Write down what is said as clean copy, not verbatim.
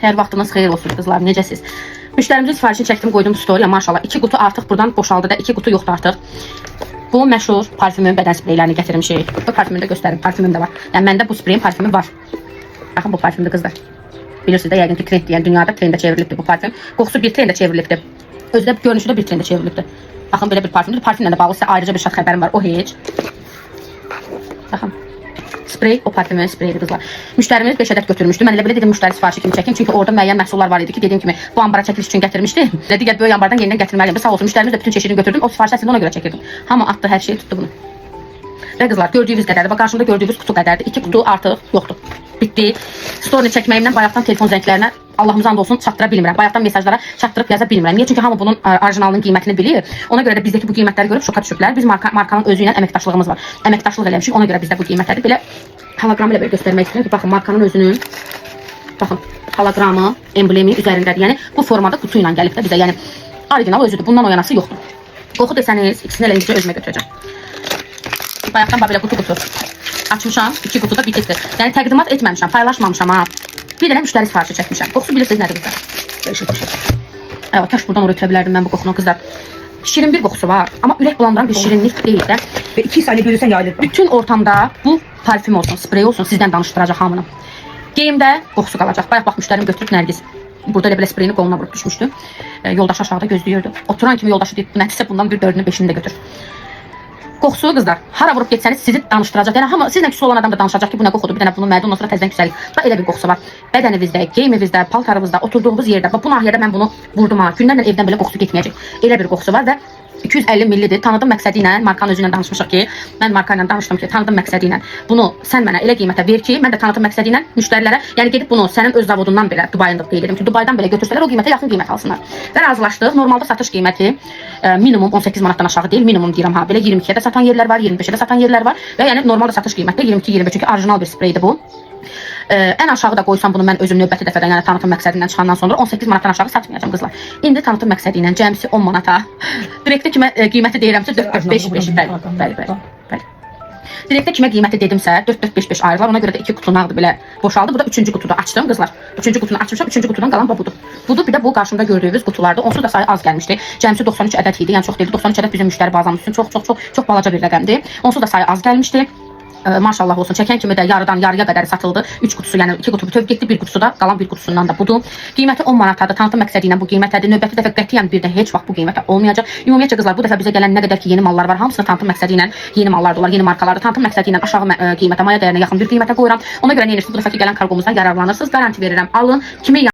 Hər vaxtınız xeyir olsun qızlar, necəsiz? Müştərimizin sifarişini çəkdim, qoydum storyya, maşallah. 2 qutu artıq buradan boşaldı da, 2 qutu yoxdur artıq. Bu məşhur parfümün bədən spreylərini gətirmişik. Bu parfümünü də göstərim, parfümüm də var. Yəni məndə bu spreyin parfümü var. Baxın bu parfümdür qızlar. Bilirsiniz də, yəqin ki trenddir, yəni dünyada trendə çevrilibdir bu parfüm. Qoxusu bir trendə çevrilibdir. Özü də görünüşü də bir trendə çevrilibdir. Baxın belə bir parfümdür. Parfümlə də bağlı sizə ayrıca bir şad xəbərim var. O heç. Baxın. Sprey, o parfümün spreyidir qızlar. Müştərimiz 5 ədəd götürmüşdü. Mən elə belə dedim müştəri sifarişi kimi çəkim. Çünki orada müəyyən məhsullar var idi ki, dediyim kimi bu ambara çəkiliş üçün gətirmişdi. Və digər böyük ambardan yenidən gətirməliyəm. Sağ olsun müştərimiz də bütün çeşidini götürdüm. O sifarişi əslində ona görə çəkirdim. Hamı atdı, hər şey tutdu bunu. Və qızlar gördüyünüz qədərdir. Bax qarşımda gördüyünüz kutu qədərdir. 2 kutu artıq yoxdur. Bitdi. Story çəkməyimdən bayaqdan telefon zənglərinə Allahımıza and olsun çatdıra bilmirəm. Bayaqdan mesajlara çatdırıb yaza bilmirəm. Niyə? Çünki hamı bunun orijinalının qiymətini bilir. Ona görə də bizdəki bu qiymətləri görüb şoka düşüblər. Biz markanın özü ilə əməkdaşlığımız var. Əməkdaşlıq eləmişik. Ona görə bizdə bu qiymətləri belə holoqramı ilə belə göstərmək istəyirəm ki, baxın markanın özünün baxın holoqramı, emblemi üzərindədir. Yəni bu formada qutu ilə gəlib də bizə. Yəni orijinal özüdür. Bundan o yanası yoxdur. Qoxu desəniz, ikisini elə incə özümə götürəcəm. Bayaqdan belə qutu açmışam. 2 qutuda bitibdir. Yəni təqdimat etməmişəm, paylaşmamışam ha. Bir dənə müştəri sifarişi çəkmişəm. Qoxusu bilirsiniz nədir qızlar? Ayva, kaş buradan oraya ötürə bilərdim mən bu qoxunu qızlar. Şirin bir qoxusu var, amma ürək bulandıran bir şirinlik deyil də. Ve 2 saniye görürsen yayılır. Bütün ortamda bu parfüm olsun, sprey olsun sizdən danışdıracaq hamını. Geyimdə qoxusu qalacaq. Bayaq bax müştərim götürüb Nərgiz. Burada elə belə spreyini qoluna vurub düşmüşdü. Yoldaşı aşağıda gözləyirdi. Oturan kimi yoldaşı deyib, nəticə bundan bir 4-ünü 5-ini də götür. Qoxusu qızlar, hara vurub getsəniz sizi danışdıracaq. Yəni hamı sizlə küsü olan adam da danışacaq ki, bu nə qoxudur, bir dənə bunu mədə ondan sonra təzədən küsəlik. Da elə bir qoxusu var. Bədənimizdə, geyimimizdə, paltarımızda, oturduğumuz yerdə, bax bu nahiyədə mən bunu vurdum ha. Günlərlə evdən belə qoxusu getməyəcək. Elə bir qoxusu var və 250 millidir. Tanıdığım məqsədi ilə markanın özü ilə danışmışıq ki, mən marka ilə danışdım ki, tanıdığım məqsədi ilə bunu sən mənə elə qiymətə ver ki, mən də tanıdığım məqsədi ilə müştərilərə, yəni gedib bunu sənin öz zavodundan belə Dubayındıq deyilim ki, Dubaydan belə götürsələr o qiymətə yaxın qiymət alsınlar. Və razılaşdıq. Normalda satış qiyməti minimum 18 manatdan aşağı deyil, minimum deyirəm ha. Belə 22-yə də satan yerlər var, 25-ə də satan yerlər var və yəni normalda satış qiyməti 22-25 çünki orijinal bir spreydir bu. Ən aşağı da qoysam bunu mən özüm növbəti dəfədən, yəni tanıtım məqsədindən çıxandan sonra 18 manatdan aşağı satmayacağam qızlar. İndi tanıtım məqsədi ilə cəmsi 10 manata. Direktə kimə qiyməti deyirəmsə 4-4-5-5 bəli. Direktə kimə qiyməti dedimsə 4-4-5-5 ayrılar. Ona görə də 2 qutu nağdı belə boşaldı. Burada 3-cü qutuda açdım qızlar. 3-cü qutunu açmışam. 3-cü qutudan qalan budur. Budur bir də bu qarşımda gördüyünüz qutulardır. Onsuz da sayı az gəlmişdi. Cəmsi 93 ədəd idi. Yəni çox deyildi. 93 ədəd bizim müştəri bazamız üçün çox balaca bir rəqəmdir. Onsuz da sayı az gəlmişdi. Maşallah olsun. Çəkən kimi də yarıdan yarıya qədər satıldı. 3 qutusu, yəni 2 qutu bütöv getdi. Bir qutusu da qalan bir qutusundan da budur. Qiyməti 10 manatadır. Tanıtım məqsədi ilə bu qiymətədir. Növbəti dəfə qətiyyən bir də heç vaxt bu qiymətə olmayacaq. Ümumiyyətcə qızlar bu dəfə bizə gələn nə qədər ki yeni mallar var, hamısını tanıtım məqsədi ilə yeni mallardılar, yeni markalardır. Tanıtım məqsədi ilə aşağı qiymətə, maya dəyərinə yaxın bir qiymətə qoyuram. Ona görə nə edirsiniz? Bu dəfəki gələn karqomuzdan yararlanırsınız. Garanti verirəm. Alın. Kimə